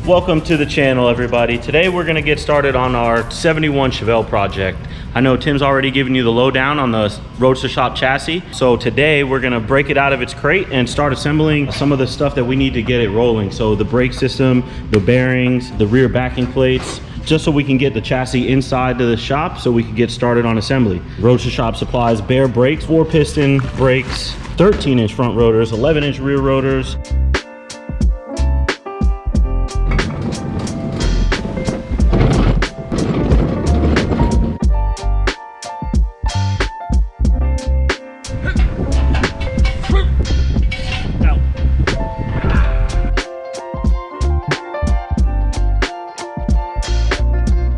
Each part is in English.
Welcome to the channel, everybody. Today we're gonna get started on our 71 Chevelle project. I know Tim's already given you the lowdown on the Roadstershop chassis. So today we're gonna break it out of its crate and start assembling some of the stuff that we need to get it rolling. So the brake system, the bearings, the rear backing plates, just so we can get the chassis inside to the shop so we can get started on assembly. Roadstershop supplies bare brakes, 4-piston brakes, 13-inch front rotors, 11-inch rear rotors.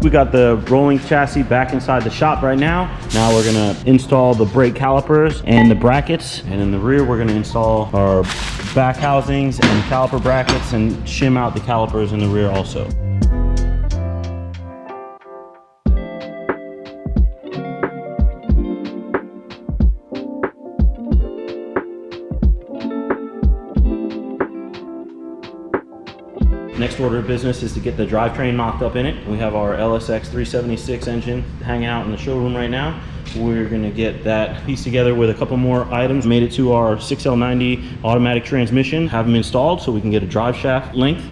We got the rolling chassis back inside the shop right now. Now we're gonna install the brake calipers and the brackets. And in the rear, we're gonna install our back housings and caliper brackets and shim out the calipers in the rear also. Next order of business is to get the drivetrain knocked up in it. We have our LSX 376 engine hanging out in the showroom right now. We're gonna get that pieced together with a couple more items. Made it to our 6L90 automatic transmission, have them installed so we can get a drive shaft length.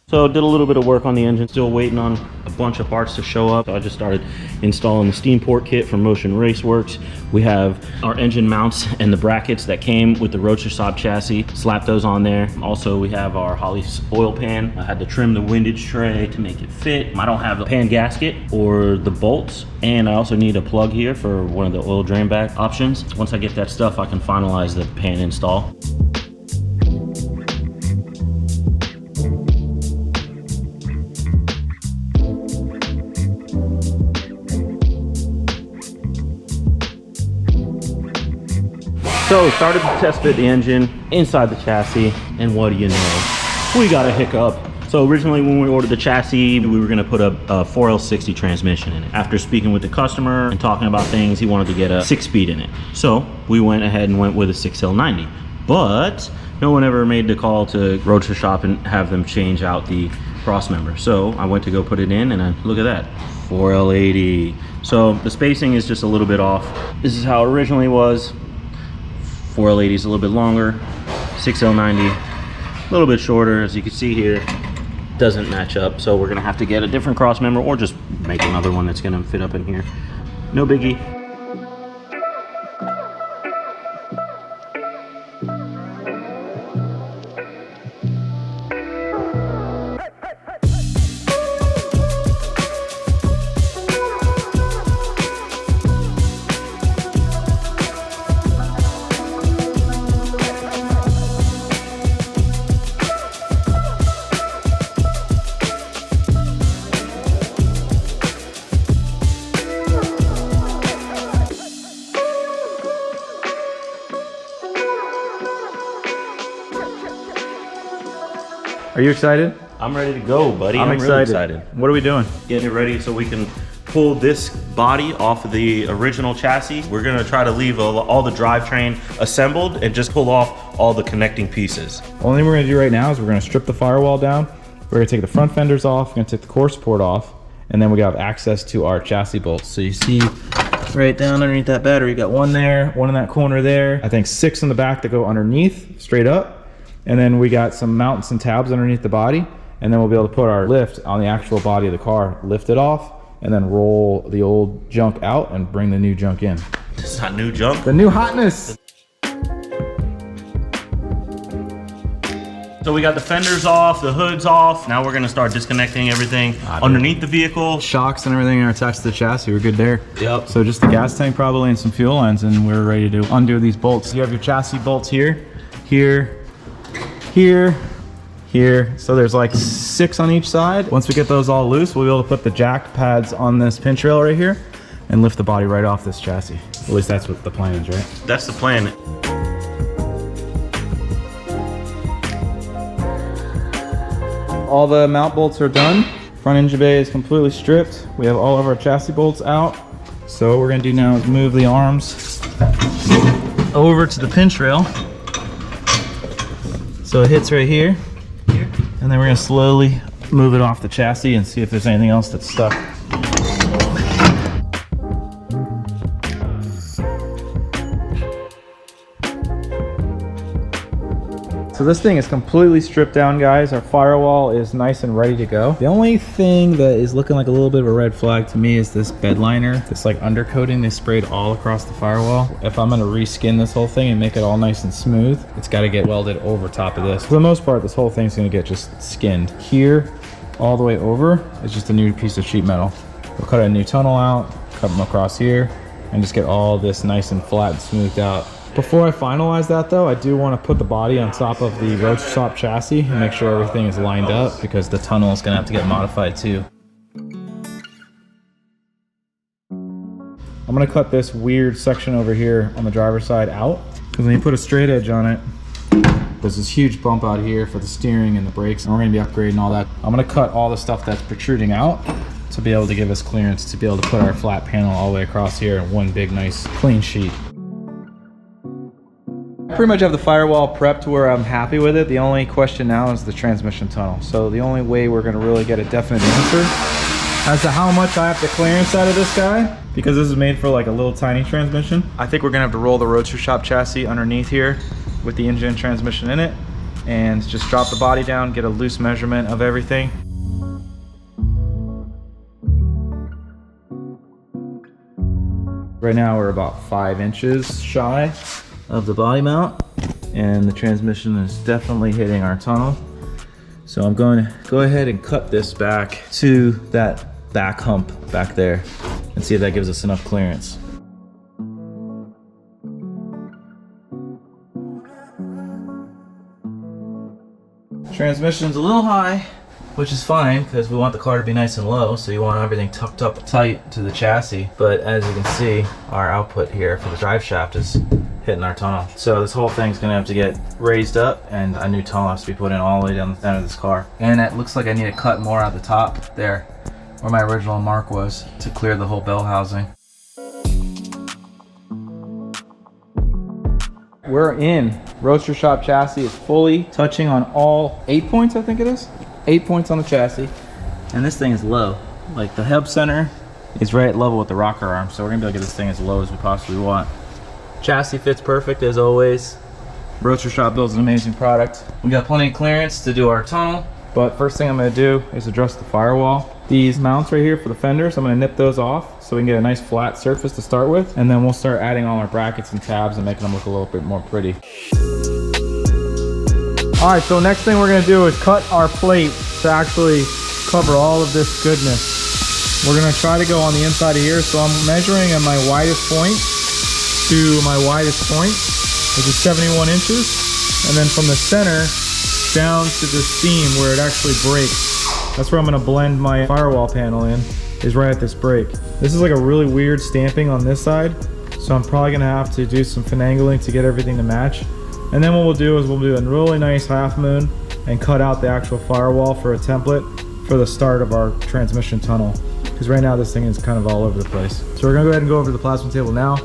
So did a little bit of work on the engine, still waiting on a bunch of parts to show up. So I just started installing the steam port kit from Motion Raceworks. We have our engine mounts and the brackets that came with the Roadstershop chassis, slapped those on there. Also, we have our Holley oil pan. I had to trim the windage tray to make it fit. I don't have the pan gasket or the bolts, and I also need a plug here for one of the oil drain back options. Once I get that stuff, I can finalize the pan install. So started to test fit the engine inside the chassis, and what do you know? We got a hiccup. So originally when we ordered the chassis, we were gonna put a 4L60 transmission in it. After speaking with the customer and talking about things, he wanted to get a 6-speed in it. So we went ahead and went with a 6L90. But no one ever made the call to Roadstershop and have them change out the cross member. So I went to go put it in, and look at that, 4L80. So the spacing is just a little bit off. This is how it originally was. 4L80 is a little bit longer, 6L90 a little bit shorter. As you can see here, doesn't match up, so we're gonna have to get a different cross member or just make another one that's gonna fit up in here. No biggie. Are you excited? I'm ready to go, buddy. I'm really excited. What are we doing? Getting it ready so we can pull this body off of the original chassis. We're gonna try to leave all the drivetrain assembled and just pull off all the connecting pieces. Only thing we're gonna do right now is we're gonna strip the firewall down. We're gonna take the front fenders off, we're gonna take the core support off, and then we got access to our chassis bolts. So you see right down underneath that battery, you got one there, one in that corner there. I think 6 in the back that go underneath, straight up. And then we got some mounts and tabs underneath the body. And then we'll be able to put our lift on the actual body of the car, lift it off, and then roll the old junk out and bring the new junk in. It's not new junk. The new hotness. So we got the fenders off, the hoods off. Now we're gonna start disconnecting everything underneath the vehicle. Shocks and everything are attached to the chassis. We're good there. Yep. So just the gas tank probably and some fuel lines, and we're ready to undo these bolts. You have your chassis bolts here, here, here, here. So there's like 6 on each side. Once we get those all loose, we'll be able to put the jack pads on this pinch rail right here and lift the body right off this chassis. At least that's what the plan is, right? That's the plan. All the mount bolts are done. Front engine bay is completely stripped. We have all of our chassis bolts out. So what we're gonna do now is move the arms over to the pinch rail. So it hits right here. And then we're gonna slowly move it off the chassis and see if there's anything else that's stuck. So this thing is completely stripped down, guys. Our firewall is nice and ready to go. The only thing that is looking like a little bit of a red flag to me is this bed liner. This like undercoating they sprayed all across the firewall. If I'm gonna reskin this whole thing and make it all nice and smooth, it's gotta get welded over top of this. For the most part, this whole thing's gonna get just skinned. Here, all the way over, is just a new piece of sheet metal. We'll cut a new tunnel out, cut them across here, and just get all this nice and flat and smoothed out. Before I finalize that though, I do want to put the body on top of the Roadstershop chassis and make sure everything is lined up, because the tunnel is going to have to get modified too. I'm going to cut this weird section over here on the driver's side out, because when you put a straight edge on it, there's this huge bump out here for the steering and the brakes, and we're going to be upgrading all that. I'm going to cut all the stuff that's protruding out to be able to give us clearance to be able to put our flat panel all the way across here in one big nice clean sheet. I pretty much have the firewall prep to where I'm happy with it. The only question now is the transmission tunnel. So the only way we're going to really get a definite answer as to how much I have to clearance out of this guy, because this is made for like a little tiny transmission. I think we're going to have to roll the Roadstershop chassis underneath here with the engine and transmission in it, and just drop the body down, get a loose measurement of everything. Right now we're about 5 inches shy of the body mount, and the transmission is definitely hitting our tunnel. So I'm going to go ahead and cut this back to that back hump back there and see if that gives us enough clearance. Transmission's a little high, which is fine because we want the car to be nice and low, so you want everything tucked up tight to the chassis. But as you can see, our output here for the drive shaft is hitting our tunnel. So this whole thing's gonna have to get raised up, and a new tunnel has to be put in all the way down the center of this car. And it looks like I need to cut more at the top there, where my original mark was, to clear the whole bell housing. We're in. Roadstershop chassis is fully touching on all 8 points, I think it is. 8 points on the chassis, and this thing is low. Like the hub center is right at level with the rocker arm, so we're gonna be able to get this thing as low as we possibly want. Chassis fits perfect as always. Roadstershop builds an amazing product. We got plenty of clearance to do our tunnel, but first thing I'm gonna do is adjust the firewall. These mounts right here for the fenders, I'm gonna nip those off so we can get a nice flat surface to start with, and then we'll start adding all our brackets and tabs and making them look a little bit more pretty. All right, so next thing we're gonna do is cut our plate to actually cover all of this goodness. We're gonna try to go on the inside of here, so I'm measuring at my widest point to my widest point, which is 71 inches, and then from the center down to the seam where it actually breaks. That's where I'm gonna blend my firewall panel in, is right at this break. This is like a really weird stamping on this side, so I'm probably gonna have to do some finagling to get everything to match. And then what we'll do is we'll do a really nice half moon and cut out the actual firewall for a template for the start of our transmission tunnel. Because right now this thing is kind of all over the place. So we're gonna go ahead and go over to the plasma table now.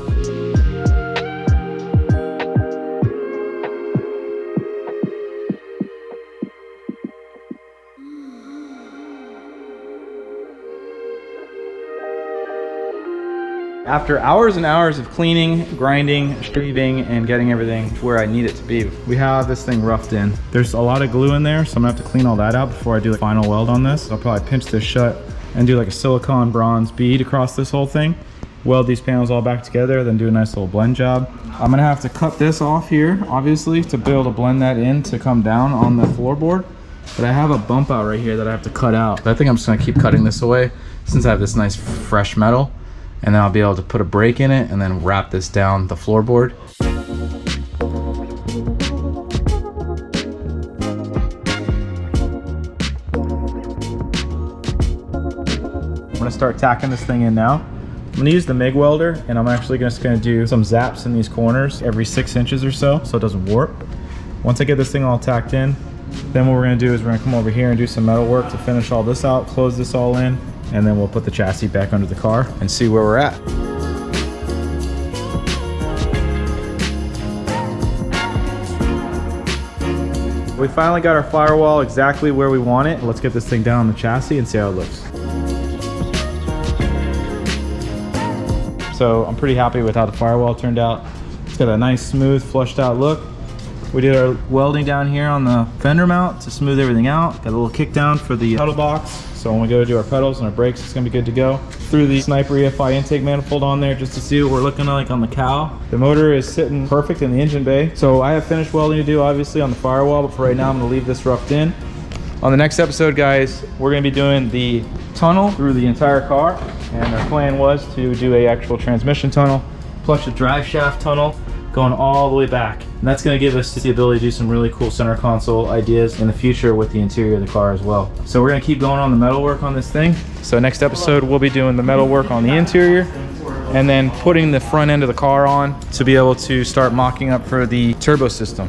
After hours and hours of cleaning, grinding, shaving, and getting everything to where I need it to be, we have this thing roughed in. There's a lot of glue in there, so I'm gonna have to clean all that out before I do the final weld on this. I'll probably pinch this shut and do like a silicone bronze bead across this whole thing. Weld these panels all back together, then do a nice little blend job. I'm gonna have to cut this off here, obviously, to be able to blend that in to come down on the floorboard. But I have a bump out right here that I have to cut out. I think I'm just gonna keep cutting this away since I have this nice fresh metal. And then I'll be able to put a brake in it and then wrap this down the floorboard. gonna start tacking this thing in now. I'm gonna use the MIG welder, and I'm actually just gonna do some zaps in these corners every 6 inches or so it doesn't warp. Once I get this thing all tacked in, then what we're gonna do is we're gonna come over here and do some metal work to finish all this out, close this all in, and then we'll put the chassis back under the car and see where we're at. We finally got our firewall exactly where we want it. Let's get this thing down on the chassis and see how it looks. So I'm pretty happy with how the firewall turned out. It's got a nice, smooth, flushed out look. We did our welding down here on the fender mount to smooth everything out. Got a little kick down for the pedal box. So when we go to do our pedals and our brakes, it's gonna be good to go. Threw the Sniper EFI intake manifold on there just to see what we're looking like on the cow. The motor is sitting perfect in the engine bay. So I have finished welding to do, obviously, on the firewall, but for right now, I'm gonna leave this roughed in. On the next episode, guys, we're gonna be doing the tunnel through the entire car. And our plan was to do a actual transmission tunnel, plus a drive shaft tunnel, going all the way back. And that's gonna give us the ability to do some really cool center console ideas in the future with the interior of the car as well. So we're gonna keep going on the metal work on this thing. So next episode, we'll be doing the metal work on the interior and then putting the front end of the car on to be able to start mocking up for the turbo system.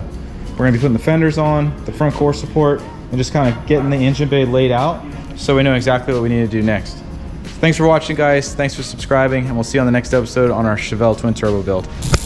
We're gonna be putting the fenders on, the front core support, and just kind of getting the engine bay laid out so we know exactly what we need to do next. Thanks for watching, guys. Thanks for subscribing, and we'll see you on the next episode on our Chevelle twin turbo build.